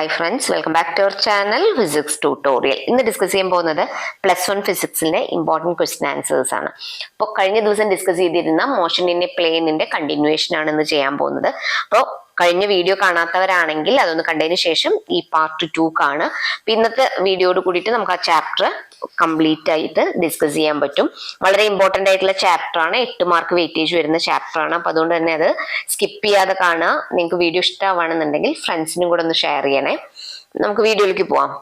Hi friends, welcome back to our channel Physics Tutorial. ഇന്ന് discuss ചെയ്യാൻ പോകുന്നത് +1 ഫിസിക്സിന്റെ important question answers ആണ്. അപ്പോൾ കഴിഞ്ഞ ദിവസം ഡിസ്കസ് ചെയ്തിരുന്ന മോഷൻ ഇൻ എ പ്ലെയിനിന്റെ കണ്ടിന്യൂവേഷൻ ആണ് ഇന്ന് ചെയ്യാൻ പോകുന്നത്. അപ്പോൾ കഴിഞ്ഞ വീഡിയോ കാണാത്തവരാണെങ്കിൽ അതൊന്ന് കണ്ടതിന് ശേഷം ഈ പാർട്ട് 2 കാണുക. ഇന്നത്തെ വീഡിയോയോട് കൂടിയിട്ട് നമുക്ക് ആ ചാപ്റ്റർ കംപ്ലീറ്റ് ആയിട്ട് ഡിസ്കസ് ചെയ്യാൻ പറ്റും. വളരെ ഇമ്പോർട്ടൻ്റ് ആയിട്ടുള്ള ചാപ്റ്റർ ആണ്, 8 മാർക്ക് വെയിറ്റേജ് വരുന്ന ചാപ്റ്റർ ആണ്. അപ്പൊ അതുകൊണ്ട് തന്നെ അത് സ്കിപ്പ് ചെയ്യാതെ കാണുക. നിങ്ങൾക്ക് വീഡിയോ ഇഷ്ടമാണെന്നുണ്ടെങ്കിൽ ഫ്രണ്ട്സിനും കൂടെ ഒന്ന് ഷെയർ ചെയ്യണേ. നമുക്ക് വീഡിയോയിലേക്ക് പോവാം.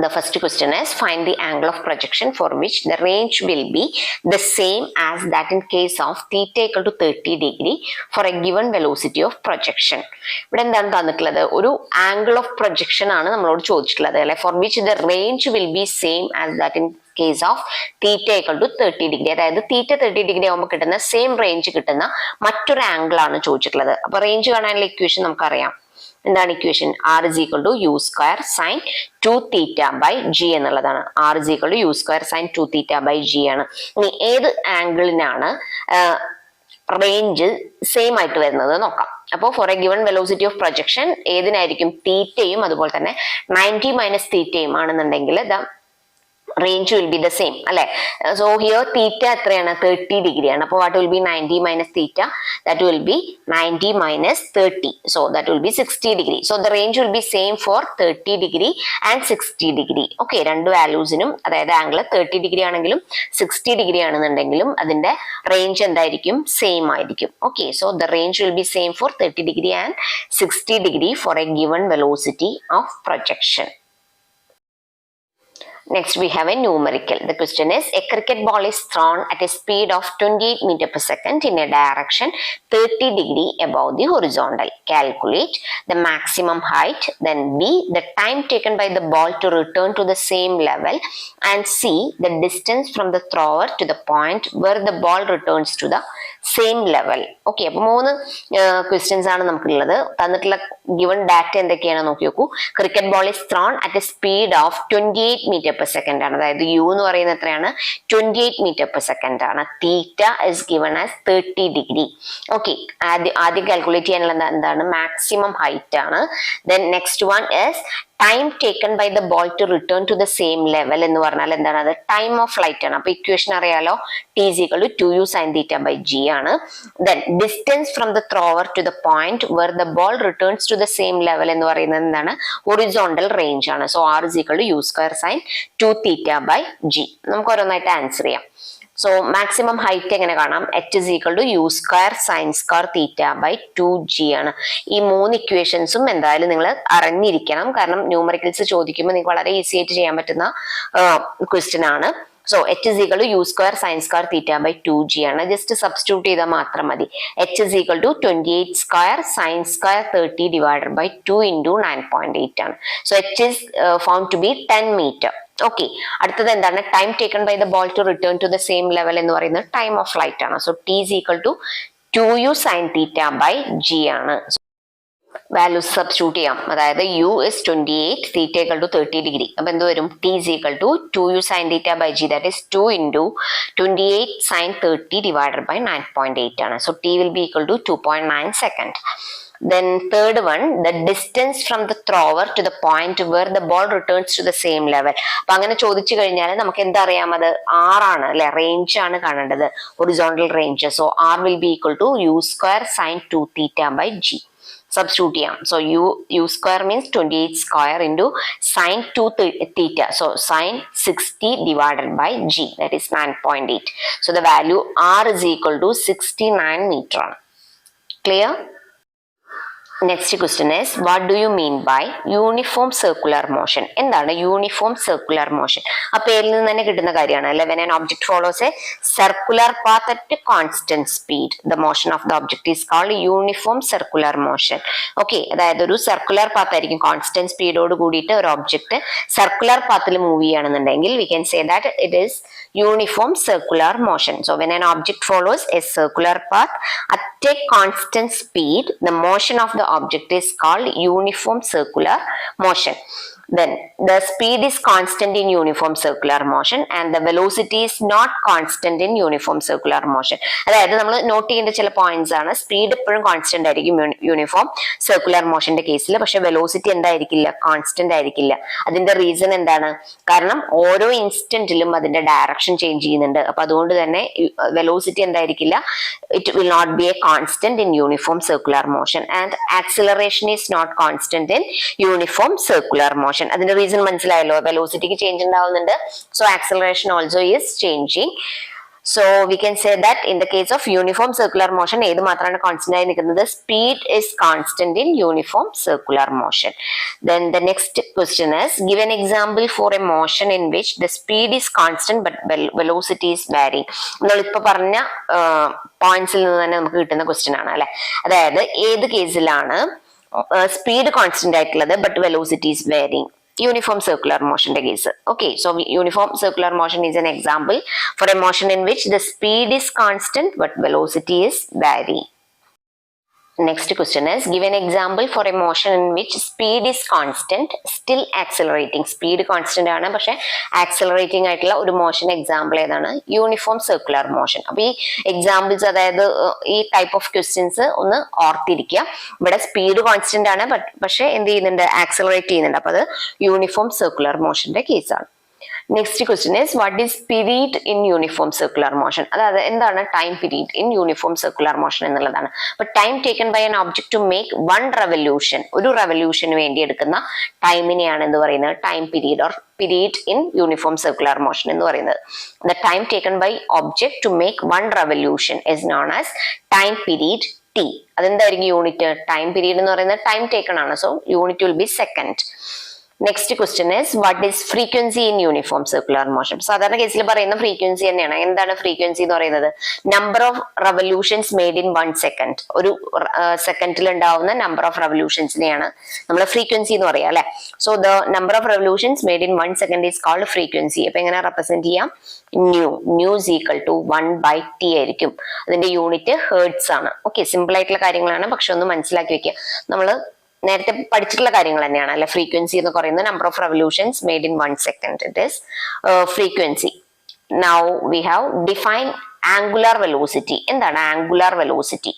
The first question is find the angle of projection for which the range will be the same as that in case of theta equal to 30 degree for a given velocity of projection. ഇവിടെ എന്താണ് തന്നിട്ടുള്ളത്? ഒരു angle of projection ആണ് നമ്മളോട് ചോദിച്ചിട്ടുള്ളത് അല്ലെ. For which the range will be same as that in case of theta equal to 30 degree. അതായത് theta 30 degree ആകുമ്പോൾ കിട്ടുന്ന സെയിം റേഞ്ച് കിട്ടുന്ന മറ്റൊരു ആംഗിൾ ആണ് ചോദിച്ചിട്ടുള്ളത്. അപ്പൊ റേഞ്ച് കാണാനുള്ള ഇക്വേഷൻ നമുക്കറിയാം. എന്താണ് equation? R is equal to U square sine 2 theta by G എന്നുള്ളതാണ്. R is equal to U square sine 2 theta by G ആണ്. ഇനി ഏത് ആംഗിളിനാണ് റേഞ്ച് സെയിം ആയിട്ട് വരുന്നത് നോക്കാം. അപ്പോൾ for a given velocity of projection ഏതിനായിരിക്കും? തീറ്റയും അതുപോലെ തന്നെ 90 മൈനസ് തീറ്റയും ആണെന്നുണ്ടെങ്കിൽ range will be the same അല്ലെ. So here theta എത്രയാണ്? 30 ഡിഗ്രി ആണ്. അപ്പോൾ what will be 90 minus theta? That will be 90 minus 30. So that will be 60 degree. So the range will be same for 30 degree and 60 degree. Okay, രണ്ട് വാല്യൂസിനും അതായത് angle 30 degree ആണെങ്കിലും 60 degree ആണെന്നുണ്ടെങ്കിലും അതിന്റെ range എന്തായിരിക്കും? Same ആയിരിക്കും. Okay, so the range will be same for 30 degree and 60 degree for a given velocity of projection. Next we have a numerical. The question is a cricket ball is thrown at a speed of 28 meter per second in a direction 30 degree above the horizontal. Calculate the maximum height, then B the time taken by the ball to return to the same level, and C the distance from the thrower to the point where the ball returns to the same level. Okay, അപ്പോൾ 3 questions ആണ് നമുക്കുള്ളത്. തന്നിട്ടുള്ള given data എന്തൊക്കെയാണ് നോക്കി നോക്കൂ. Cricket ball is thrown at a speed of 28 metre per second ആണ്. അതായത് U എന്ന് പറയുന്നത് എത്രയാണ്? 28 മീറ്റർ പെർ സെക്കൻഡ് ആണ്. Theta is given as 30 degree. Okay, ആദ്യം കാൽക്കുലേറ്റ് ചെയ്യാനുള്ള എന്താണ്? മാക്സിമം ഹൈറ്റ് ആണ്. Then next one is time taken by the ball to return to the same level എന്ന് പറഞ്ഞാൽ എന്താണ്? അത് ടൈം ഓഫ് ഫ്ലൈറ്റ് ആണ്. അപ്പൊ ഇക്വേഷൻ അറിയാലോ, T is equal to 2u sine theta by G ആണ്. Then distance from the thrower to the point where the ball returns to the same level എന്ന് പറയുന്നത് എന്താണ്? ഹൊറിസോണ്ടൽ റേഞ്ച് ആണ്. So R is equal to U square sine 2 theta by G. നമുക്ക് ഓരോന്നായിട്ട് answer ചെയ്യാം. So maximum height എങ്ങനെ കാണാം? H is equal to U square sine square theta by 2g ആണ്. ഈ 3 ഇക്വേഷൻസും എന്തായാലും നിങ്ങൾ അറിഞ്ഞിരിക്കണം. കാരണം ന്യൂമറിക്കൽസ് ചോദിക്കുമ്പോൾ നിങ്ങൾക്ക് വളരെ ഈസി ആയിട്ട് ചെയ്യാൻ പറ്റുന്ന ക്വസ്റ്റ്യൻ ആണ്. So h is equal to U square sine square theta by 2g ആണ്. ജസ്റ്റ് സബ്സ്റ്റിറ്റ്യൂട്ട് ചെയ്താൽ മാത്രം മതി. H is equal to 28 square sine square 30 divided by 2 into 9.8 ആണ്. So h is found to be 10 metre. Okay, അടുത്തത് എന്താണ്? Time taken by the ball to return to the same level എന്ന് പറയുന്നത് time of flight ആണ്. So t is equal to 2u sine theta by G ആണ്. Values substitute ചെയ്യാം. അതായത് u is 28, theta equal to 30 degree. അപ്പൊ എന്ത് വരും? T is equal to 2u sine theta by g, that is 2 into 28 sine 30 divided by 9.8 ആണ്. So t will be equal to 2.9 second. Then third one, the distance from the thrower to the point where the ball returns to the same level. അപ്പൊ അങ്ങനെ ചോദിച്ചു കഴിഞ്ഞാൽ നമുക്ക് എന്താ അറിയാം? അത് R ആണ് അല്ലെ, റേഞ്ച് ആണ് കാണേണ്ടത്, horizontal range. So R will be equal to u square sin 2 theta by g. സബ്സ്റ്റിറ്റ്യൂട്ട് ചെയ്യാം. So u square means 28 square into sine 2 theta. So sine 60 divided by g, that is 9.8. So the value R is equal to 69 metre ആണ്. Clear? Next question is, what do you mean by uniform circular motion? എന്താണ് uniform circular motion? ആ പേരിൽ നിന്ന് തന്നെ കിട്ടുന്ന കാര്യമാണ് അല്ലെ. When an object follows a circular path at a constant speed, the motion of the object is called uniform circular motion. Okay, അതായത് ഒരു സർക്കുലർ പാത്ത് ആയിരിക്കും, കോൺസ്റ്റന്റ് സ്പീഡോട് കൂടിയിട്ട് ഒരു ഒബ്ജക്റ്റ് സർക്കുലർ പാത്തിൽ മൂവ് ചെയ്യുകയാണെന്നുണ്ടെങ്കിൽ we can say that it is uniform circular motion. So when an object follows a circular path at a constant speed, the motion of the object is called uniform circular motion. Then the speed is constant in uniform circular motion and the velocity is not constant in uniform circular motion. അതായത് നമ്മൾ not ചെയ്യേണ്ട ചില points ആണ്. Speed എപ്പോഴും constant ആയിരിക്കും uniform circular മോഷന്റെ കേസിൽ, പക്ഷെ velocity എന്തായിരിക്കില്ല, constant ആയിരിക്കില്ല. അതിന്റെ റീസൺ എന്താണ്? കാരണം ഓരോ ഇൻസ്റ്റന്റിലും അതിന്റെ ഡയറക്ഷൻ ചേഞ്ച് ചെയ്യുന്നുണ്ട്. അപ്പൊ അതുകൊണ്ട് തന്നെ വെലോസിറ്റി എന്തായിരിക്കില്ല, it will not be a constant in uniform circular motion and acceleration is not constant in uniform circular motion. അതിന്റെ റീസൺ മനസ്സിലായല്ലോ, വെലോസിറ്റിക്ക് ചേഞ്ച് ഉണ്ടാവുന്നുണ്ട്, so acceleration also is changing. So we can say that in the case of uniform circular motion ഏത് മാത്രമാണ് constant ആയി നിൽക്കുന്നത്? Speed is constant in uniform circular motion. Then the next question is, give an example for a motion in which the speed is constant but velocity is varying. നമ്മൾ ഇപ്പൊ പറഞ്ഞ പോയിന്റ്സിൽ നിന്ന് തന്നെ നമുക്ക് കിട്ടുന്ന ക്വസ്റ്റ്യൻ ആണ് അല്ലെ. അതായത് ഏത് കേസിലാണ് സ്പീഡ് കോൺസ്റ്റന്റ് ആയിട്ടുള്ളത് but velocity is varying? Uniform circular motion case. Okay, so uniform circular motion is an example for a motion in which the speed is constant but velocity is varying. Next question is, give an example for a motion in which speed is constant still accelerating. Speed constant ആണ് പക്ഷെ accelerating ആയിട്ടുള്ള ഒരു motion example ഏതാണ്? Uniform circular motion. അപ്പൊ ഈ examples, അതായത് ഈ type of questions ഒന്ന് ഓർത്തിരിക്കുക. ഇവിടെ സ്പീഡ് കോൺസ്റ്റന്റ് ആണ് പക്ഷെ എന്ത് ചെയ്യുന്നുണ്ട്, ആക്സിലറേറ്റ് ചെയ്യുന്നുണ്ട്. അപ്പൊ അത് യൂണിഫോം സർക്കുലർ മോഷന്റെ കേസാണ്. Next question is, what is period in uniform circular motion? അതായത് എന്താണ് time period in uniform circular motion എന്നുള്ളതാണ്. അപ്പൊ time taken by an object to make one revolution, ഒരു റെവല്യൂഷന് വേണ്ടി എടുക്കുന്ന ടൈമിനെയാണ് എന്ന് പറയുന്നത് time period or period in uniform circular motion എന്ന് പറയുന്നത്. The time taken by object to make one revolution is known as time period T. അതെന്തായിരിക്കും unit? Time period എന്ന് പറയുന്നത് ടൈം ടേക്കൺ ആണ്, so unit will be second. Next question is, what is frequency in uniform circular motion? സാധാരണ കേസിൽ പറയുന്ന frequency തന്നെയാണ്. എന്താണ് frequency എന്ന് പറയുന്നത്? Number of revolutions made in 1 second. ഒരു സെക്കൻഡിൽ ഉണ്ടാവുന്ന നമ്പർ ഓഫ് റെവല്യൂഷൻസിനെയാണ് നമ്മൾ ഫ്രീക്വൻസി എന്ന് പറയാം അല്ലെ. So the number of revolutions made in 1 second is called frequency. അപ്പൊ എങ്ങനെ റെപ്രസെന്റ് ചെയ്യാം? New is equal to 1/t ആയിരിക്കും. അതിന്റെ യൂണിറ്റ് ഹേർട്സ് ആണ്. ഓക്കെ, സിമ്പിൾ ആയിട്ടുള്ള കാര്യങ്ങളാണ്, പക്ഷെ ഒന്ന് മനസ്സിലാക്കി വെക്കുക. നമ്മൾ നേരത്തെ പഠിച്ചിട്ടുള്ള കാര്യങ്ങൾ തന്നെയാണ് അല്ലെ. ഫ്രീക്വൻസി എന്ന് പറയുന്നത് number of revolutions made in 1 second. It is frequency. Now we have define angular velocity. എന്താണ് ആംഗുലാർ വെലോസിറ്റി?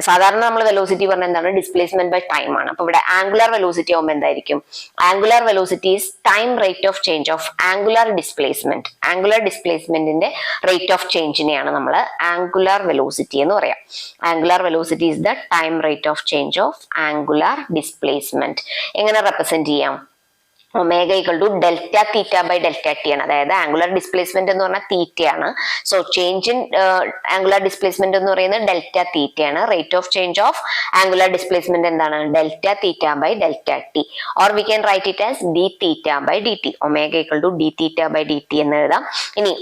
സാധാരണ നമ്മൾ വെലോസിറ്റി പറഞ്ഞാൽ എന്താണ്? ഡിസ്പ്ലേസ്മെന്റ് ബൈ ടൈം ആണ്. അപ്പൊ ഇവിടെ ആംഗുലാർ വെലോസിറ്റി ആവുമ്പോൾ എന്തായിരിക്കും? Angular velocity is time rate of change of angular displacement. Angular ഡിസ്പ്ലേസ്മെന്റിന്റെ റേറ്റ് ഓഫ് ചേഞ്ചിനെയാണ് നമ്മൾ ആംഗുലാർ വെലോസിറ്റി എന്ന് പറയാം. Angular velocity is the time rate of change of angular displacement. എങ്ങനെ റെപ്രസെന്റ് ചെയ്യാം? Omega equal to delta theta by delta T ആണ്. അതായത് angular displacement എന്ന് പറഞ്ഞാൽ തീറ്റയാണ്. So change in angular displacement എന്ന് പറയുന്നത് ഡെൽറ്റ തീറ്റയാണ്. Rate of change of angular displacement എന്താണ്? Delta theta by delta T, or we can write it as d theta by D t. Omega equal to d theta by D T എന്ന് എഴുതാം. ഇനി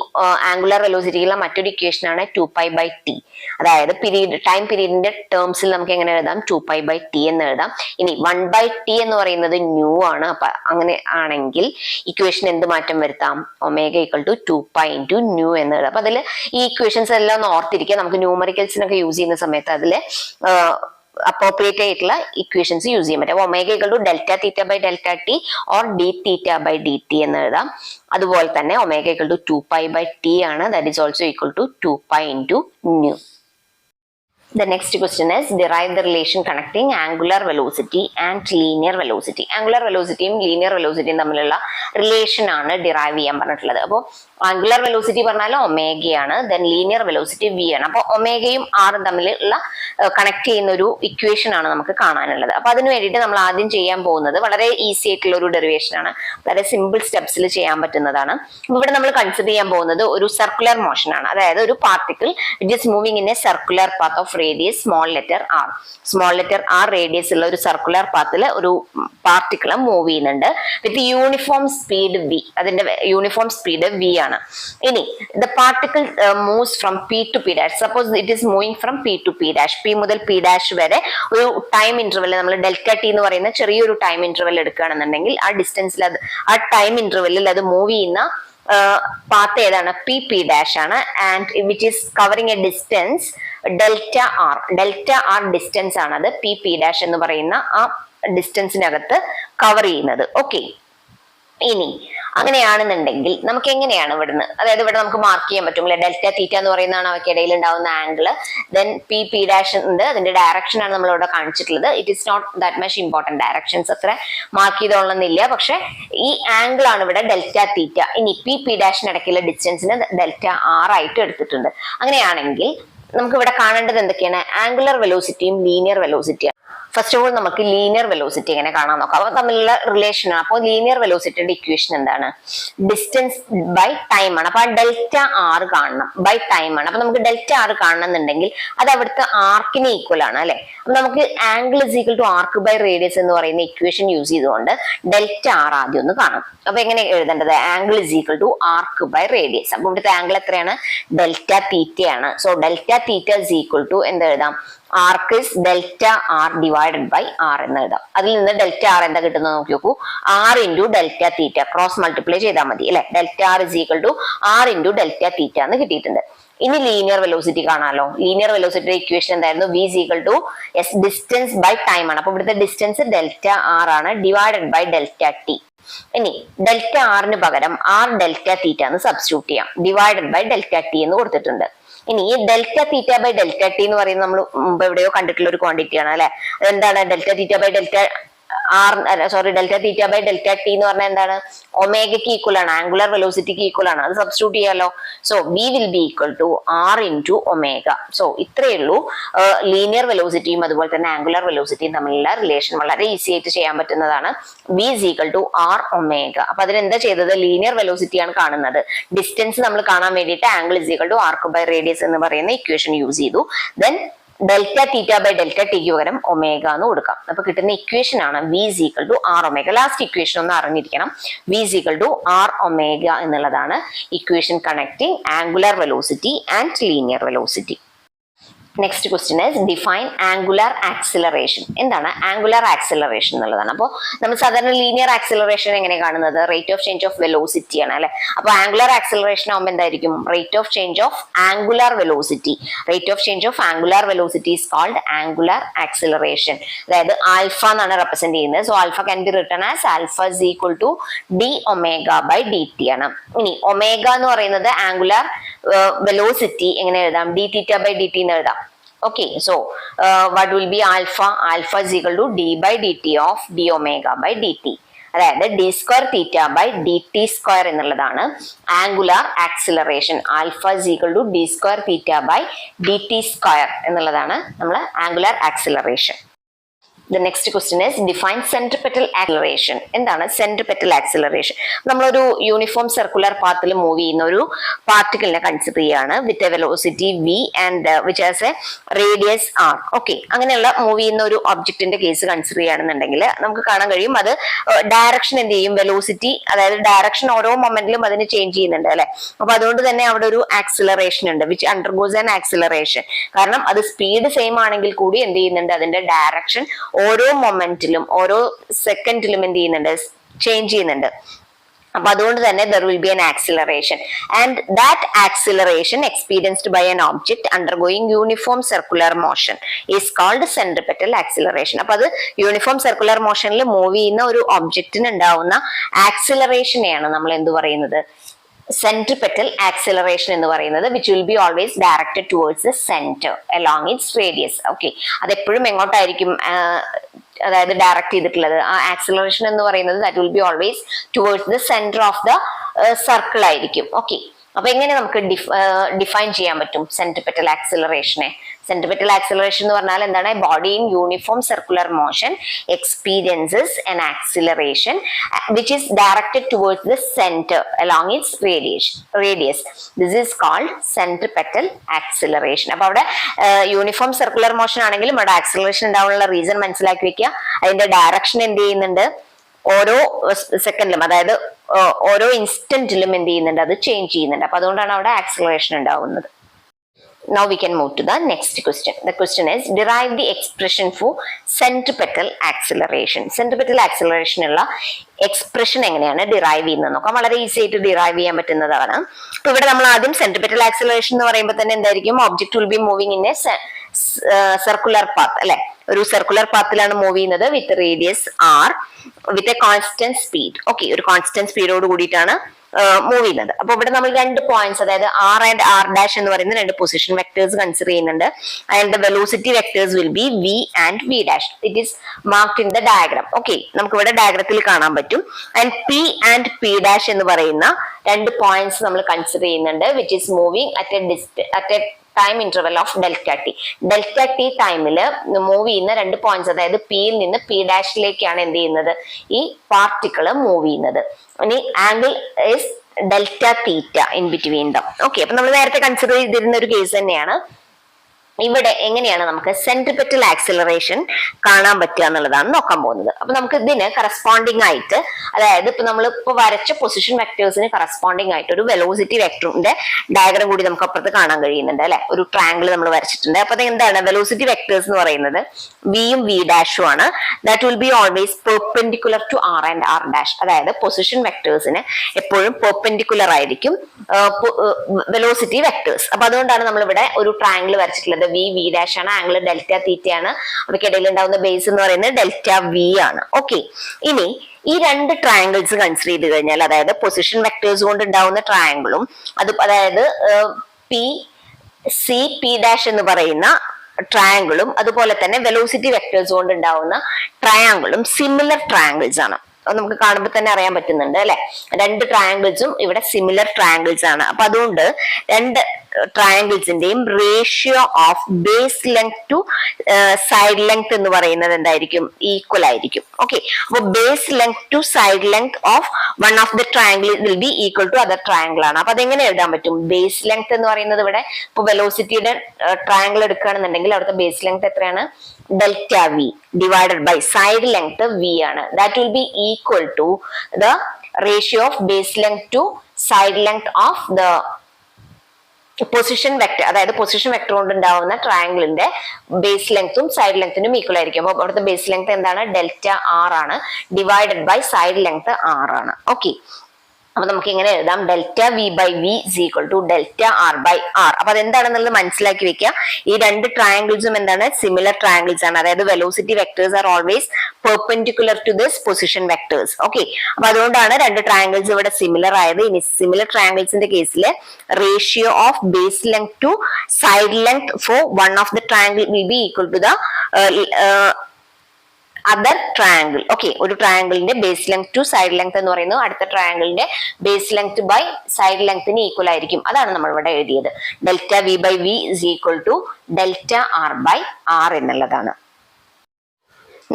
angular വെലോസിറ്റിയുള്ള മറ്റൊരു equation ആണ് 2π/t. അതായത് period, time പീരീഡിന്റെ ടേംസിൽ നമുക്ക് എങ്ങനെ എഴുതാം? 2π/t എന്ന് എഴുതാം. ഇനി 1/t എന്ന് പറയുന്നത് ന്യൂ ആണ്. അപ്പൊ അങ്ങനെ ആണെങ്കിൽ ഇക്വേഷൻ എന്ത് മാറ്റം വരുത്താം? Omega equal to 2π into nu എന്ന് എഴുതാം. അപ്പൊ അതിൽ ഈ ഇക്വേഷൻസ് എല്ലാം ഒന്ന് ഓർത്തിരിക്കുക. നമുക്ക് ന്യൂമറിക്കൽസിനൊക്കെ യൂസ് ചെയ്യുന്ന സമയത്ത് അതില് അപ്രോപ്രിയേറ്റ് ആയിട്ടുള്ള ഇക്വേഷൻസ് യൂസ് ചെയ്യാൻ പറ്റും. Omega equal to delta theta by delta T or D theta by D T എന്ന് എഴുതാം. അതുപോലെ തന്നെ ഒമേഗ ഈക്വൽ ടു 2π/t ആണ്. That is also equal to 2π into nu. The next question is, derive the relation connecting angular velocity and linear velocity. Angular velocity യും linear velocity യും തമ്മിലുള്ള relation ആണ് derive ചെയ്യാൻ പറഞ്ഞിട്ടുള്ളത്. അപ്പോൾ ആംഗുലർ വെലോസിറ്റി പറഞ്ഞാൽ ഒമേഗയാണ്, then linear velocity V ആണ്. അപ്പൊ ഒമേഗയും ആറും തമ്മിലുള്ള കണക്ട് ചെയ്യുന്ന ഒരു ഇക്വേഷൻ ആണ് നമുക്ക് കാണാനുള്ളത്. അപ്പൊ അതിന് വേണ്ടിയിട്ട് നമ്മൾ ആദ്യം ചെയ്യാൻ പോകുന്നത് വളരെ ഈസി ആയിട്ടുള്ള ഒരു ഡെറിവേഷൻ ആണ്. വളരെ സിമ്പിൾ സ്റ്റെപ്സിൽ ചെയ്യാൻ പറ്റുന്നതാണ്. ഇവിടെ നമ്മൾ കൺസിഡർ ചെയ്യാൻ പോകുന്നത് ഒരു സർക്കുലർ മോഷൻ ആണ്. അതായത് ഒരു particle it is moving in a circular path of radius small letter r. Small letter r radius ഉള്ള ഒരു സർക്കുലർ പാത്തിൽ ഒരു പാർട്ടിക്കിൾ മൂവ് ചെയ്യുന്നുണ്ട് വിത്ത് യൂണിഫോം സ്പീഡ് വി. അതിന്റെ യൂണിഫോം സ്പീഡ് വി ആണ്. ഇനി the particle moves from p to p dash. Suppose it is moving from p to p dash. P മുതൽ p dash വരെ ഒരു ടൈം ഇന്റർവെൽ, നമ്മൾ delta T എന്ന് പറയുന്ന ചെറിയൊരു ടൈം ഇന്റർവെൽ എടുക്കുകയാണെന്നുണ്ടെങ്കിൽ ആ ഡിസ്റ്റൻസിൽ അത്, ആ ടൈം ഇന്റർവെല്ലിൽ അത് മൂവ് ചെയ്യുന്ന പാത്ത് ഏതാണ്? പി പി ഡാഷ് ആണ്. And which is covering a distance delta r. Delta r distance ആണ് അത് പി പി ഡാഷ് എന്ന് പറയുന്ന ആ ഡിസ്റ്റൻസിനകത്ത് കവർ ചെയ്യുന്നത്. ഓക്കെ, ഇനി അങ്ങനെയാണെന്നുണ്ടെങ്കിൽ നമുക്ക് എങ്ങനെയാണ് ഇവിടുന്ന്, അതായത് ഇവിടെ നമുക്ക് മാർക്ക് ചെയ്യാൻ പറ്റും അല്ലെ, ഡെൽറ്റ തീറ്റ എന്ന് പറയുന്നതാണ് അവയ്ക്കിടയിൽ ഉണ്ടാവുന്ന angle. Then P P dash ഉണ്ട്, അതിന്റെ ഡയറക്ഷൻ ആണ് നമ്മൾ ഇവിടെ കാണിച്ചിട്ടുള്ളത്. It is not that much important, directions അത്ര മാർക്ക് ചെയ്തോളണമെന്നില്ല. പക്ഷെ ഈ ആംഗിൾ ആണ് ഇവിടെ ഡെൽറ്റ തീറ്റ. ഇനി പി പി ഡാഷിന് ഇടയ്ക്കുള്ള ഡിസ്റ്റൻസിന് ഡെൽറ്റ ആർ ആയിട്ട് എടുത്തിട്ടുണ്ട്. അങ്ങനെയാണെങ്കിൽ നമുക്ക് ഇവിടെ കാണേണ്ടത് എന്തൊക്കെയാണ്? ആംഗുലർ വെലോസിറ്റിയും ലീനിയർ വെലോസിറ്റിയും. ഫസ്റ്റ് ഓഫ് ഓൾ നമുക്ക് ലീനിയർ വെലോസിറ്റി എങ്ങനെ കാണാൻ നോക്കാം. അവ തമ്മിലുള്ള റിലേഷൻ ആണ്. അപ്പോൾ ലീനിയർ വെലോസിറ്റിയുടെ ഇക്വേഷൻ എന്താണ്? ഡിസ്റ്റൻസ് ബൈ ടൈം ആണ്. അപ്പൊ ആ ഡെൽറ്റ ആർ കാണണം, ബൈ ടൈം ആണ്. അപ്പൊ നമുക്ക് ഡെൽറ്റ ആർ കാണണം എന്നുണ്ടെങ്കിൽ അത് അവിടുത്തെ ആർക്കിന് ഈക്വൽ ആണ് അല്ലെ. അപ്പൊ നമുക്ക് angle is equal to arc by radius എന്ന് പറയുന്ന ഇക്വേഷൻ യൂസ് ചെയ്തുകൊണ്ട് ഡെൽറ്റ ആർ ആദ്യം ഒന്ന് കാണാം. അപ്പൊ എങ്ങനെ എഴുതേണ്ടത്? Angle is equal to arc by radius. അപ്പൊ ഇവിടുത്തെ ആംഗിൾ എത്രയാണ്? ഡെൽറ്റ തീറ്റയാണ്. So delta theta is equal to എന്ത് എഴുതാം? Arc is delta R divided by R എന്ന് എഴുതാം. അതിൽ നിന്ന് ഡെൽറ്റ ആർ എന്താ കിട്ടുന്നത് നോക്കി നോക്കൂ. R into delta theta cross multiply ചെയ്താൽ മതി അല്ലെ. Delta r is equal to r into delta theta എന്ന് കിട്ടിയിട്ടുണ്ട്. ഇനി ലീനിയർ വെലോസിറ്റി കാണാമല്ലോ. ലീനിയർ വെലോസിറ്റിയുടെ ഇക്വേഷൻ എന്തായിരുന്നു? V is equal to s distance by time ആണ്. അപ്പൊ ഇവിടുത്തെ ഡിസ്റ്റൻസ് ഡെൽറ്റ ആർ ആണ്, ഡിവൈഡഡ് ബൈ ഡെൽറ്റ ടി. ഇനി ഡെൽറ്റ ആറിന് പകരം ആർ ഡെൽറ്റ തീറ്റ എന്ന് സബ്സ്റ്റിറ്റ്യൂട്ട് ചെയ്യാം. ഡിവൈഡഡ് ബൈ ഡെൽറ്റ ടി എന്ന് കൊടുത്തിട്ടുണ്ട്. ഇനി ഈ delta theta by delta T എന്ന് പറയുന്നത് നമ്മൾ മുമ്പ് എവിടെയോ കണ്ടിട്ടുള്ള ഒരു ക്വാണ്ടിറ്റി ആണ് അല്ലെ. അതെന്താണ്? Delta theta by delta delta theta by delta T എന്ന് പറഞ്ഞാൽ എന്താണ്? ഒമേഗയ്ക്ക് ഈക്വൽ ആണ്, ആംഗുലർ വെലോസിറ്റിക്ക് ഈക്വൽ ആണ്. അത് സബ്സ്റ്റിറ്റ്യൂട്ട് ചെയ്യാലോ. So v will be equal to r into omega. So ഇത്രയേ ഉള്ളൂ ലീനിയർ വെലോസിറ്റിയും അതുപോലെ തന്നെ ആംഗുലർ വെലോസിറ്റിയും തമ്മിലുള്ള റിലേഷൻ. വളരെ ഈസി ആയിട്ട് ചെയ്യാൻ പറ്റുന്നതാണ്. V is equal to R omega. അപ്പൊ അതിനെന്താ ചെയ്തത്? ലീനിയർ വെലോസിറ്റി ആണ് കാണുന്നത്. ഡിസ്റ്റൻസ് നമ്മൾ കാണാൻ വേണ്ടിയിട്ട് angle is equal to arc by radius എന്ന് പറയുന്ന ഇക്വേഷൻ യൂസ് ചെയ്തു. Then delta theta by delta ടിക്ക് പകരം ഒമേഗ എന്ന് കൊടുക്കാം. അപ്പൊ കിട്ടുന്ന ഇക്വേഷൻ ആണ് V is equal to R omega. Last equation ഒന്ന് അറിഞ്ഞിരിക്കണം. V is equal to R omega എന്നുള്ളതാണ് equation connecting angular velocity and linear velocity. Next question is define angular acceleration. എന്താണ് ആംഗുലർ ആക്സിലറേഷൻ എന്നുള്ളതാണ്. അപ്പോൾ നമ്മൾ സാധാരണ ലീനിയർ ആക്സിലറേഷൻ എങ്ങനെ കാണുന്നത്? Rate of change of velocity ആണ് അല്ലെ. അപ്പൊ ആംഗുലർ ആക്സിലറേഷൻ ആകുമ്പോൾ എന്തായിരിക്കും? Rate of change of angular velocity. Rate of change of angular velocity is called angular acceleration. അതായത് ആൽഫ എന്നാണ് റെപ്രസെന്റ് ചെയ്യുന്നത്. So alpha can be written as alpha is equal to d omega by D t ആണ്. ഇനി omega എന്ന് പറയുന്നത് angular velocity എങ്ങനെ എഴുതാം? D theta by D T എന്ന് എഴുതാം. Okay, so what will be alpha? Alpha is equal to d by dt of d omega by dt. അതായത് D square theta by D T square എന്നുള്ളതാണ് angular acceleration. Alpha is equal to D square theta by D T square എന്നുള്ളതാണ് നമ്മൾ angular acceleration. The next question is define centripetal acceleration. എന്താണ് centripetal acceleration? നമ്മളൊരു uniform circular പാത്തിൽ move ചെയ്യുന്ന ഒരു പാർട്ടിക്കിളിനെ consider ചെയ്യാണ് with a velocity v and which has A radius r. Okay, അങ്ങനെയുള്ള move ചെയ്യുന്ന ഒരു ഒബ്ജക്റ്റിന്റെ കേസ് കൺസിഡർ ചെയ്യുകയാണെന്നുണ്ടെങ്കിൽ നമുക്ക് കാണാൻ കഴിയും അത് ഡയറക്ഷൻ എന്ത് ചെയ്യും? വെലോസിറ്റി, അതായത് ഡയറക്ഷൻ ഓരോ മൊമെന്റിലും അതിന് ചേഞ്ച് ചെയ്യുന്നുണ്ട് അല്ലെ. അപ്പൊ അതുകൊണ്ട് തന്നെ അവിടെ ഒരു ആക്സിലറേഷൻ ഉണ്ട് വിച്ച് അണ്ടർഗോസ് ആൻ ആക്സിലറേഷൻ. കാരണം അത് സ്പീഡ് സെയിം ആണെങ്കിൽ കൂടി എന്ത് ചെയ്യുന്നുണ്ട്? അതിന്റെ ഡയറക്ഷൻ ഓരോ മൊമെന്റിലും ഓരോ സെക്കൻഡിലും എന്ത് ചെയ്യുന്നുണ്ട്? ചേഞ്ച് ചെയ്യുന്നുണ്ട്. അപ്പൊ അതുകൊണ്ട് തന്നെ there will be an acceleration and that acceleration experienced by an object undergoing uniform circular motion is called centripetal acceleration. അപ്പൊ അത് യൂണിഫോം സർക്കുലർ മോഷനിൽ മൂവ് ചെയ്യുന്ന ഒരു ഒബ്ജക്റ്റിന് ഉണ്ടാവുന്ന ആക്സിലറേഷനെയാണ് നമ്മൾ എന്ത് പറയുന്നത്? centripetal acceleration എന്ന് പറയുന്നത് which will be always directed towards the center along its radius. Okay, അത് എപ്പോഴും എങ്ങോട്ടായിരിക്കും അതായത് ഡയറക്ട് ചെയ്തിട്ടുള്ളത്? ആ ആക്സിലറേഷൻ എന്ന് പറയുന്നത് that will be always towards the center of the circle ആയിരിക്കും. ഓക്കെ, അപ്പൊ എങ്ങനെ നമുക്ക് ഡിഫൈൻ ചെയ്യാൻ പറ്റും സെന്റിപെറ്റൽ ആക്സിലറേഷനെ? സെന്റിപെറ്റൽ ആക്സിലറേഷൻ എന്ന് പറഞ്ഞാൽ എന്താണ്? Body in uniform circular motion experiences an acceleration which is directed towards the center along its radius. This is called centripetal acceleration. അപ്പൊ അവിടെ യൂണിഫോം സർക്കുലർ മോഷൻ ആണെങ്കിലും അവിടെ ആക്സിലറേഷൻ ഉണ്ടാവാനുള്ള റീസൺ മനസ്സിലാക്കി വെക്കുക. അതിന്റെ ഡയറക്ഷൻ എന്ത് ചെയ്യുന്നുണ്ട്? ഓരോ സെക്കൻഡിലും, അതായത് ഓരോ ഇൻസ്റ്റന്റിലും എന്ത് ചെയ്യുന്നുണ്ട്? അത് ചേഞ്ച് ചെയ്യുന്നുണ്ട്. അപ്പൊ അതുകൊണ്ടാണ് അവിടെ ആക്സിലറേഷൻ ഉണ്ടാവുന്നത്. Now we can move to the next question. The question is derive the expression for centripetal acceleration. Centripetal acceleration ഉള്ള എക്സ്പ്രഷൻ എങ്ങനെയാണ് ഡിറൈവ് ചെയ്യുന്നത് നോക്കാം. വളരെ ഈസി ആയിട്ട് ഡിറൈവ് ചെയ്യാൻ പറ്റുന്നതാണ്. ഇപ്പൊ ഇവിടെ നമ്മൾ ആദ്യം സെന്റിപെറ്റൽ ആക്സിലറേഷൻ എന്ന് പറയുമ്പോൾ തന്നെ എന്തായിരിക്കും? Object will be moving in a circular path അല്ലെ. ഒരു സർക്കുലർ പാത്തിലാണ് മൂവ് ചെയ്യുന്നത് വിത്ത് radius are with a constant speed. Okay, ഒരു കോൺസ്റ്റന്റ് സ്പീഡോട് കൂടിയിട്ടാണ് മൂവ് ചെയ്യുന്നത്. അപ്പൊ ഇവിടെ നമ്മൾ രണ്ട് പോയിന്റ്സ്, അതായത് ആർ ആൻഡ് ആർ ഡാഷ് എന്ന് പറയുന്ന രണ്ട് പൊസിഷൻ വെക്ടേഴ്സ് കൺസിഡർ ചെയ്യുന്നുണ്ട്. And the velocity vectors will be v and v dash. It is marked in the diagram. Okay, നമുക്ക് ഇവിടെ ഡയഗ്രത്തിൽ കാണാൻ പറ്റും. And p and p dash എന്ന് പറയുന്ന രണ്ട് പോയിന്റ്സ് നമ്മൾ കൺസിഡർ ചെയ്യുന്നുണ്ട്, which is moving at a time interval of delta t. Delta t ടൈമിൽ മൂവ് ചെയ്യുന്ന രണ്ട് പോയിന്റ്സ്, അതായത് പിയിൽ നിന്ന് പി ഡാഷിലേക്കാണ് എന്ത് ചെയ്യുന്നത്, ഈ പാർട്ടിക്കിൾ മൂവ് ചെയ്യുന്നത്. ഇനി angle is delta theta in between them. Okay, അപ്പൊ നമ്മൾ നേരത്തെ കൺസിഡർ ചെയ്തിരുന്ന ഒരു കേസ് തന്നെയാണ്. ഇവിടെ എങ്ങനെയാണ് നമുക്ക് സെൻട്രിപെറ്റൽ ആക്സിലറേഷൻ കാണാൻ പറ്റുക എന്നുള്ളതാണ് നോക്കാൻ പോകുന്നത്. അപ്പൊ നമുക്ക് ഇതിന് കറസ്പോണ്ടിങ് ആയിട്ട്, അതായത് ഇപ്പൊ നമ്മൾ ഇപ്പൊ വരച്ച പൊസിഷൻ വെക്ടേഴ്സിന് കറസ്പോണ്ടിങ് ആയിട്ട് ഒരു വെലോസിറ്റി വെക്ടറിന്റെ ഡയഗ്രാം കൂടി നമുക്ക് അപ്പുറത്ത് കാണാൻ കഴിയുന്നുണ്ട് അല്ലെ. ഒരു ട്രയാങ്കിൾ നമ്മൾ വരച്ചിട്ടുണ്ട്. അപ്പൊ അത് എന്താണ് വെലോസിറ്റി വെക്ടേഴ്സ് എന്ന് പറയുന്നത് വിയും വി ഡാഷും ആണ്. That will be always perpendicular to r and r dash. അതായത് പൊസിഷൻ വെക്ടേഴ്സിന് എപ്പോഴും പെർപെൻഡിക്കുലർ ആയിരിക്കും വെലോസിറ്റി വെക്ടേഴ്സ്. അപ്പൊ അതുകൊണ്ടാണ് നമ്മൾ ഇവിടെ ഒരു ട്രയാങ്കിൾ വരച്ചിട്ടുള്ളത്. വി വി ഡാഷ് ആണ്, ആംഗിൾ ഡെൽറ്റ തീറ്റയാണ്, അവയ്ക്കിടയിൽ ഉണ്ടാവുന്ന ബേസ് എന്ന് പറയുന്നത് ഡെൽറ്റ വി ആണ്. ഓക്കെ, ഇനി ഈ രണ്ട് ട്രയാങ്കിൾസ് കൺസിഡർ ചെയ്ത് കഴിഞ്ഞാൽ, അതായത് പൊസിഷൻ വെക്ടേഴ്സ് കൊണ്ട് ഉണ്ടാവുന്ന ട്രയാങ്കിളും അതായത് പി സി പി ഡാഷ് എന്ന് പറയുന്ന ട്രയാങ്കിളും അതുപോലെ തന്നെ വെലോസിറ്റി വെക്ടേഴ്സ് കൊണ്ട് ഉണ്ടാവുന്ന ട്രയാങ്കിളും സിമിലർ ട്രയാങ്കിൾസ് ആണ്. നമുക്ക് കാണുമ്പോൾ തന്നെ അറിയാൻ പറ്റുന്നുണ്ട് അല്ലെ. രണ്ട് ട്രയാങ്കിൾസും ഇവിടെ സിമിലർ ട്രയാങ്കിൾസ് ആണ്. അപ്പൊ അതുകൊണ്ട് രണ്ട് ട്രയാങ്കിൾസിന്റെയും ratio of base length to side length എന്ന് പറയുന്നത് എന്തായിരിക്കും, ഈക്വൽ ആയിരിക്കും. ഓക്കെ, അപ്പൊ base length to side length of one of the triangle will be equal to other triangle ആണ്. അപ്പൊ അതെങ്ങനെ എഴുതാൻ പറ്റും, ബേസ് ലെങ്ത് എന്ന് പറയുന്നത് ഇവിടെ ഇപ്പൊ വെലോസിറ്റിയുടെ ട്രയാങ്കിൾ എടുക്കുകയാണെന്നുണ്ടെങ്കിൽ അവിടുത്തെ ബേസ് ലെങ്ത് എത്രയാണ്, delta V divided by side length V ആണ്. That will be equal to the ratio of base length to side length of the position vector. അതായത് പൊസിഷൻ വെക്ടർ കൊണ്ട് ഉണ്ടാവുന്ന ട്രയാങ്കിളിന്റെ ബേസ് ലെങ്ത്തും സൈഡ് ലെങ്ത്തിനും ഈക്വൽ ആയിരിക്കും. അപ്പൊ അവിടുത്തെ ബേസ് ലെങ്ത് എന്താണ്, ഡെൽറ്റ ആർ ആണ്, divided by side length r ആണ്. ഓക്കെ, അപ്പൊ നമുക്ക് ഇങ്ങനെ എഴുതാം, delta V by V is equal to delta R by r. അപ്പൊ അതെന്താണെന്നുള്ളത് മനസ്സിലാക്കി വെക്കുക. ഈ രണ്ട് ട്രയാങ്കിൾസും എന്താണ്, സിമിലർ ട്രയാങ്കിൾസ് ആണ്. അതായത് velocity vectors are always perpendicular to this position vectors. Okay, അപ്പൊ അതുകൊണ്ടാണ് രണ്ട് ട്രയാങ്കിൾസ് ഇവിടെ സിമിലർ ആയത്. ഇനി സിമിലർ ട്രയാങ്കിൾസിന്റെ കേസിൽ ratio of base length to side length for one of the triangle will be equal to the other triangle. Okay, ഒരു ട്രയാങ്കിളിന്റെ base length to side length എന്ന് പറയുന്നത് അടുത്ത ട്രയാങ്കിളിന്റെ ബേസ് ലെങ്ത് ബൈ സൈഡ് ലെങ്ത്തിന് ഈക്വൽ ആയിരിക്കും. അതാണ് നമ്മൾ ഇവിടെ എഴുതിയത്. Delta V by V is equal to delta R by R എന്നുള്ളതാണ്.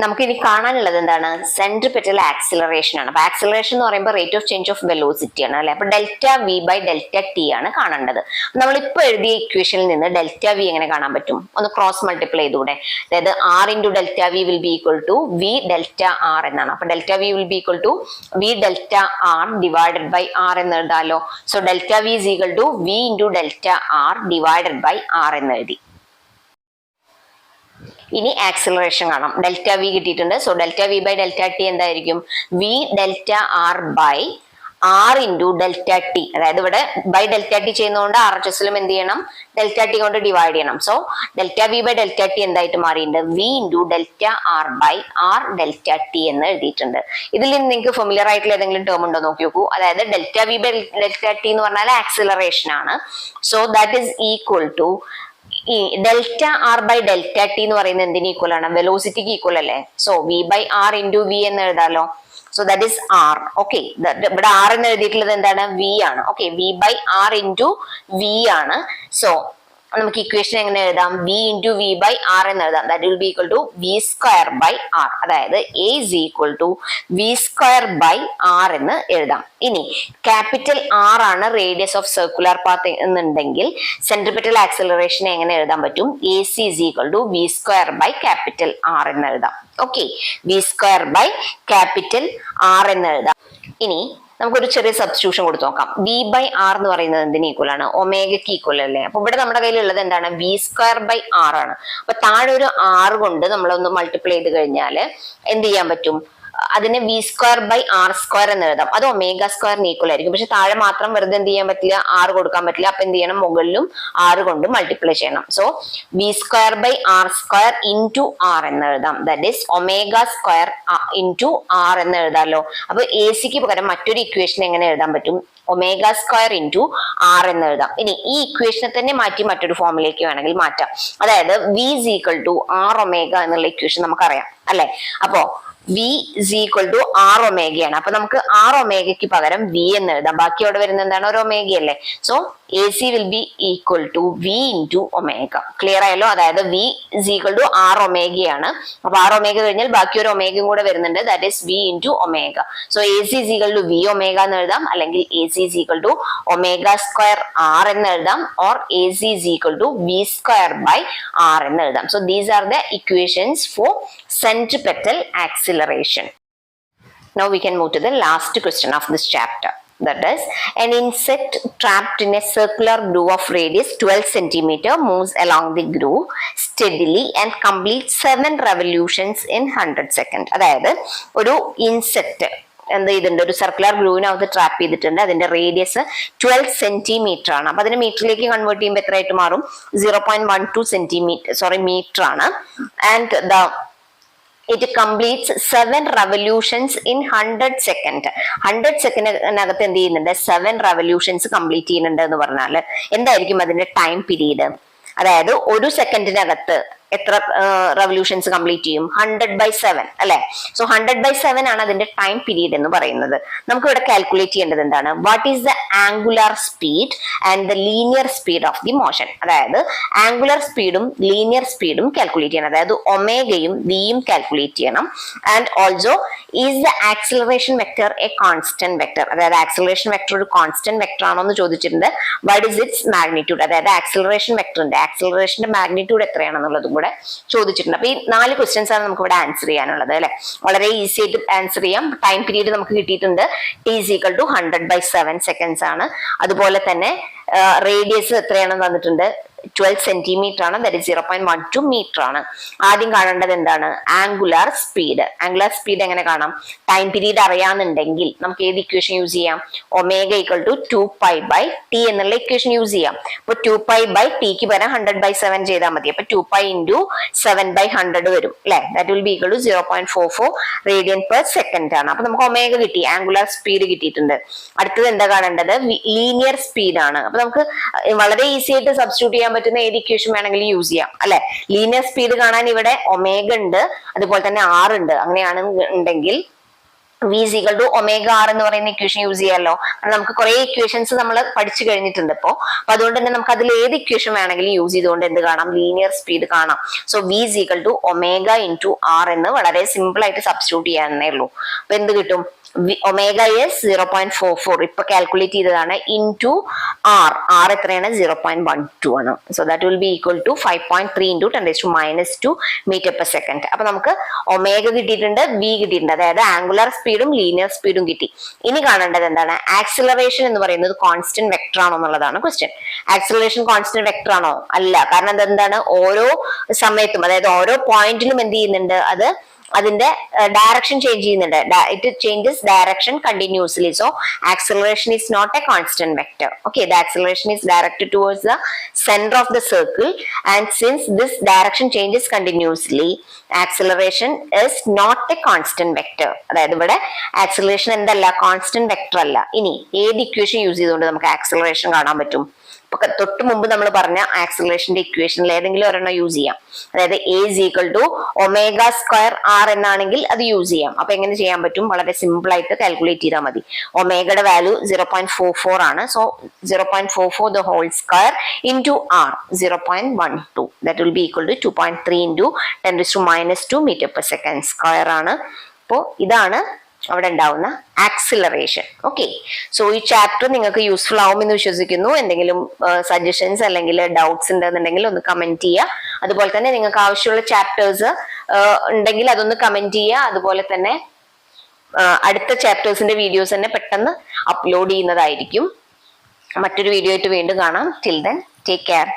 നമുക്ക് ഇനി കാണാനുള്ളത് എന്താണ്, സെൻട്രിപെറ്റൽ ആക്സിലറേഷൻ ആണ്. അപ്പൊ ആക്സിലറേഷൻ എന്ന് പറയുമ്പോൾ rate of change of velocity ആണ് അല്ലെ. അപ്പൊ delta V by delta T ആണ് കാണേണ്ടത്. നമ്മളിപ്പോ എഴുതിയ ഇക്വേഷനിൽ നിന്ന് ഡെൽറ്റ വി എങ്ങനെ കാണാൻ പറ്റും, ഒന്ന് ക്രോസ് മൾട്ടിപ്ലൈ ചെയ്തൂടെ. അതായത് R into delta V will be equal to V delta R എന്നാണ്. അപ്പൊ delta V will be equal to V delta R divided by R എന്ന് എഴുതാലോ. So delta V is equal to V into delta R divided by R എന്ന് എഴുതി. ഇനി acceleration കാണാം. Delta V കിട്ടിയിട്ടുണ്ട്. So delta V by delta T എന്തായിരിക്കും, V delta R by R into delta T. അതായത് ഇവിടെ ബൈ ഡെൽറ്റ ടി ചെയ്യുന്നതുകൊണ്ട് ആർ എച്ച് എസിലും എന്ത് ചെയ്യണം, ഡെൽറ്റ ടി കൊണ്ട് ഡിവൈഡ് ചെയ്യണം. So delta V by delta t എന്തായിട്ട് മാറിയിട്ടുണ്ട്, v into delta R by r delta T എന്ന് എഴുതിയിട്ടുണ്ട്. ഇതിൽ നിന്ന് നിങ്ങൾക്ക് ഫെമിലിയർ ആയിട്ടുള്ള ഏതെങ്കിലും ടേം ഉണ്ടോ നോക്കി നോക്കൂ. അതായത് delta V by delta T എന്ന് പറഞ്ഞാൽ ആക്സിലറേഷൻ ആണ്. So that is equal to ഈ delta R by delta T എന്ന് പറയുന്നത് എന്തിന് ഈക്വൽ ആണ്, വെലോസിറ്റിക്ക് ഈക്വൽ അല്ലേ. So V by R into V എന്ന് എഴുതാലോ. So that is R. Okay, ഇവിടെ ആർ എന്ന് എഴുതിയിട്ടുള്ളത് എന്താണ്, വി ആണ്. Okay, V by R into V ആണ്. സോ നമുക്ക് ഇക്വേഷൻ എങ്ങനെ എഴുതാം, V into V by R എന്ന് എഴുതാം. That will be equal to V square by R. അതായത് A is equal to V square by R എന്ന് എഴുതാം. ഇനി ക്യാപിറ്റൽ ആർ ആണ് റേഡിയസ് ഓഫ് സർക്കുലർ പാത്ത് എന്നുണ്ടെങ്കിൽ സെൻട്രിപെറ്റൽ ആക്സിലറേഷൻ എങ്ങനെ എഴുതാൻ പറ്റും, A C is equal to V square by capital R എന്ന് എഴുതാം. Okay, V square by capital R എന്ന് എഴുതാം. ഇനി നമുക്കൊരു ചെറിയ സബ്സ്റ്റിറ്റ്യൂഷൻ കൊടുത്തു നോക്കാം. വി ബൈ ആർ എന്ന് പറയുന്നത് എന്തിന് ഈക്വൽ ആണ്, ഒമേഗയ്ക്ക് ഈക്വൽ അല്ലേ. അപ്പൊ ഇവിടെ നമ്മുടെ കയ്യിലുള്ളത് എന്താണ്, വി സ്ക്വയർ ബൈ ആർ ആണ്. അപ്പൊ താഴെ ഒരു ആർ കൊണ്ട് നമ്മളൊന്ന് മൾട്ടിപ്ലൈ ചെയ്ത് കഴിഞ്ഞാൽ എന്ത് ചെയ്യാൻ പറ്റും, അതിനെ v square by r square എന്ന് എഴുതാം. അത് ഒമേഗ സ്ക്വയറിന് ഈക്വൽ ആയിരിക്കും. പക്ഷെ താഴെ മാത്രം വെറുതെ എന്ത് ചെയ്യാൻ പറ്റില്ല, ആറ് കൊടുക്കാൻ പറ്റില്ല. അപ്പൊ എന്ത് ചെയ്യണം, മുകളിലും 6 കൊണ്ട് മൾട്ടിപ്ലൈ ചെയ്യണം. So v square by r square into r എന്ന് എഴുതാം. That is omega square into r എന്ന് എഴുതാമല്ലോ. അപ്പൊ എ സിക്ക് പകരം മറ്റൊരു ഇക്വേഷൻ എങ്ങനെ എഴുതാൻ പറ്റും, ഒമേഗ സ്ക്വയർ ഇൻറ്റു ആർ എന്ന് എഴുതാം. ഇനി ഈ ഇക്വേഷനെ തന്നെ മാറ്റി മറ്റൊരു ഫോമിലേക്ക് വേണമെങ്കിൽ മാറ്റാം. അതായത് V is equal to R omega എന്നുള്ള ഇക്വേഷൻ നമുക്കറിയാം അല്ലെ. അപ്പോ V is equal to R ഒമേഗയാണ്. അപ്പൊ നമുക്ക് ആർ ഒമേഗയ്ക്ക് പകരം വി എന്ന് എഴുതാം. ബാക്കി അവിടെ വരുന്നത് എന്താണ്, ഒരു ഒമേഗയല്ലേ. So A C will be equal to V into omega. Clear ആയല്ലോ. അതായത് V is equal to R ഒമേഗയാണ്. അപ്പൊ ആർ ഒമേഗ കഴിഞ്ഞാൽ ബാക്കി ഒരു ഒമേഗയും കൂടെ വരുന്നുണ്ട്. That is V into omega. So A C is equal to V omega എന്ന് എഴുതാം, അല്ലെങ്കിൽ A C is equal to omega square R എന്ന് എഴുതാം, or A C is equal to V square by R എന്ന് എഴുതാം. So these are the equations four centripetal acceleration. Now we can move to the last question of this chapter. That is, an insect trapped in a circular groove of radius 12 cm moves along the groove steadily and completes 7 revolutions in 100 seconds. അതായത് ഒരു insect എന്ത് ചെയ്തിട്ടുണ്ട്, ഒരു circular ഗ്രൂവിനകത്ത് trap ചെയ്തിട്ടുണ്ട്. അതിന്റെ radius 12 centimetre ആണ്. അപ്പൊ അതിന് മീറ്ററിലേക്ക് കൺവേർട്ട് ചെയ്യുമ്പോൾ എത്രയായിട്ട് മാറും, 0.12 മീറ്റർ ആണ്. And it completes 7 revolutions in 100 seconds. 100 സെക്കൻഡിനകത്ത് എന്ത് ചെയ്യുന്നുണ്ട്, 7 revolutions കംപ്ലീറ്റ് ചെയ്യുന്നുണ്ട് എന്ന് പറഞ്ഞാൽ എന്തായിരിക്കും അതിന്റെ ടൈം പീരീഡ്. അതായത് ഒരു സെക്കൻഡിനകത്ത് എത്ര റെവല്യൂഷൻസ് കംപ്ലീറ്റ് ചെയ്യും, 100/7 അല്ലെ. സോ 100/7 ആണ് അതിന്റെ ടൈം പീരീഡ് എന്ന് പറയുന്നത്. നമുക്ക് ഇവിടെ കാൽക്കുലേറ്റ് ചെയ്യേണ്ടത് എന്താണ്, what is the angular speed and the linear speed of the motion. അതായത് ആംഗുലർ സ്പീഡും ലീനിയർ സ്പീഡും കാൽക്കുലേറ്റ് ചെയ്യണം. അതായത് ഒമേഗയും വിയും കാൽക്കുലേറ്റ് ചെയ്യണം. And also is the acceleration vector A constant vector. അതായത് ആക്സിലറേഷൻ വെക്ടർ ഒരു കോൺസ്റ്റന്റ് വെക്ടർ ആണോ എന്ന് ചോദിച്ചിട്ടുണ്ട്. What is it's magnitude. അതായത് ആക്സിലറേഷൻ വെക്ടറിന്റെ ആക്സിലറേഷന്റെ മാഗ്നിറ്റ്യൂഡ് എത്രയാണെന്നുള്ളത് കൂടെ ചോദിച്ചിട്ടുണ്ട്. അപ്പൊ ഈ 4 ക്വസ്റ്റ്യൻസ് ആണ് നമുക്ക് ഇവിടെ ആൻസർ ചെയ്യാനുള്ളത് അല്ലെ. വളരെ ഈസി ആയിട്ട് ആൻസർ ചെയ്യാം. ടൈം പീരീഡ് നമുക്ക് കിട്ടിയിട്ടുണ്ട്, t is equal to 100/7 seconds ആണ്. അതുപോലെ തന്നെ റേഡിയസ് എത്രയാണെന്ന് തന്നിട്ടുണ്ട്, 12 സെന്റിമീറ്റർ ആണ്. ദാറ്റ് ഈസ് 0.12 മീറ്റർ ആണ്. ആദ്യം കാണേണ്ടത് എന്താണ്, ആംഗുലാർ സ്പീഡ്. ആംഗുലാർ സ്പീഡ് എങ്ങനെ കാണാം, ടൈം പീരീഡ് അറിയാന്നുണ്ടെങ്കിൽ നമുക്ക് ഏത് ഇക്വേഷൻ യൂസ് ചെയ്യാം, ഒമേഗ ഈക്വൽ ടു 2π/t എന്നുള്ള ഇക്വേഷൻ യൂസ് ചെയ്യാം. അപ്പൊ 2π/tക്ക് പകരം 100/7 ചെയ്താൽ മതി. അപ്പൊ 2π × 7/100 വരും അല്ലെ. That will be equal to 0.44 radian/second ആണ്. അപ്പൊ നമുക്ക് ഒമേഗ കിട്ടി, ആംഗുലാർ സ്പീഡ് കിട്ടിയിട്ടുണ്ട്. അടുത്തത് എന്താ കാണേണ്ടത്, ലീനിയർ സ്പീഡ് ആണ്. അപ്പൊ നമുക്ക് വളരെ ഈസി ആയിട്ട് സബ്സ്റ്റിറ്റ്യൂട്ട് ചെയ്യാൻ പറ്റുന്ന ഏത് ഇക്വേഷൻ വേണമെങ്കിലും യൂസ് ചെയ്യാം അല്ലെ. ലീനിയർ സ്പീഡ് കാണാൻ ഇവിടെ ഒമേഗ ഉണ്ട്, അതുപോലെ തന്നെ ആർ ഉണ്ട്. അങ്ങനെയാണ് ഉണ്ടെങ്കിൽ v is equal to omega r എന്ന് പറയുന്ന ഇക്വേഷൻ യൂസ് ചെയ്യാമല്ലോ. നമുക്ക് കുറെ ഇക്വേഷൻസ് നമ്മൾ പഠിച്ചു കഴിഞ്ഞിട്ടുണ്ട് ഇപ്പോ. അപ്പൊ അതുകൊണ്ട് തന്നെ നമുക്ക് അതിൽ ഏത് ഇക്വേഷൻ വേണമെങ്കിലും യൂസ് ചെയ്തുകൊണ്ട് എന്ത് കാണാം, ലീനിയർ സ്പീഡ് കാണാം. So v is equal to omega into r എന്ന് വളരെ സിമ്പിൾ ആയിട്ട് സബ്സ്റ്റിറ്റ്യൂട്ട് ചെയ്യാനേ ഉള്ളൂ. അപ്പൊ എന്ത് കിട്ടും, ഒമേഗ is 0.44 ഇപ്പൊ കാൽക്കുലേറ്റ് ചെയ്തതാണ്, ഇൻറ്റു ആർ എത്രയാണ്, 0.12 ആണ്. So that will be equal to 5.3 × 10⁻²m/s. അപ്പൊ നമുക്ക് ഒമേഗ കിട്ടിയിട്ടുണ്ട്, വി കിട്ടിയിട്ടുണ്ട്. അതായത് ആംഗുലർ സ്പീഡും ലീനിയർ സ്പീഡും കിട്ടി. ഇനി കാണേണ്ടത് എന്താണ്, ആക്സിലറേഷൻ എന്ന് പറയുന്നത് കോൺസ്റ്റന്റ് വെക്ടർ ആണോ എന്നുള്ളതാണ് ക്വസ്റ്റ്യൻ. ആക്സിലറേഷൻ കോൺസ്റ്റന്റ് വെക്ടർ ആണോ, അല്ല. കാരണം എന്താണ്, ഓരോ സമയത്തും അതായത് ഓരോ പോയിന്റിലും എന്ത് ചെയ്യുന്നുണ്ട്, അത് അതിന്റെ ഡയറക്ഷൻ ചേഞ്ച് ചെയ്യുന്നുണ്ട്. It changes direction continuously. So acceleration is not a constant vector. Okay, the acceleration is directed towards the centre of the circle and since this direction changes continuously acceleration is not a constant vector. അതായത് ഇവിടെ acceleration എന്തല്ല, constant vector അല്ല. ഇനി ഏത് equation use ചെയ്തുകൊണ്ട് നമുക്ക് acceleration കാണാൻ പറ്റും, തൊട്ട് മുമ്പ് നമ്മൾ പറഞ്ഞ ആക്സിലറേഷന്റെ ഇക്വേഷനിൽ ഏതെങ്കിലും ഒരെണ്ണം യൂസ് ചെയ്യാം. അതായത് a is equal to omega square r എന്നാണെങ്കിൽ അത് യൂസ് ചെയ്യാം. അപ്പൊ എങ്ങനെ ചെയ്യാൻ പറ്റും, വളരെ സിമ്പിൾ ആയിട്ട് കാൽക്കുലേറ്റ് ചെയ്താൽ മതി. ഒമേഗയുടെ വാല്യൂ 0.44 ആണ്. So 0.44 the whole square into r 0.12 that will be equal to 2.3 × 10⁻² m/s² ആണ്. അപ്പോ ഇതാണ് അവിടെ ഉണ്ടാവുന്ന ആക്സിലറേഷൻ. ഓക്കെ, സോ ഈ ചാപ്റ്റർ നിങ്ങൾക്ക് യൂസ്ഫുൾ ആവുമെന്ന് വിശ്വസിക്കുന്നു. എന്തെങ്കിലും സജഷൻസ് അല്ലെങ്കിൽ ഡൗട്ട്സ് ഉണ്ടെന്നുണ്ടെങ്കിൽ ഒന്ന് കമന്റ് ചെയ്യുക. അതുപോലെ തന്നെ നിങ്ങൾക്ക് ആവശ്യമുള്ള ചാപ്റ്റേഴ്സ് ഉണ്ടെങ്കിൽ അതൊന്ന് കമന്റ് ചെയ്യുക. അതുപോലെ തന്നെ അടുത്ത ചാപ്റ്റേഴ്സിന്റെ വീഡിയോസ് തന്നെ പെട്ടെന്ന് അപ്ലോഡ് ചെയ്യുന്നതായിരിക്കും. മറ്റൊരു വീഡിയോ ആയിട്ട് വീണ്ടും കാണാം. Till then take care.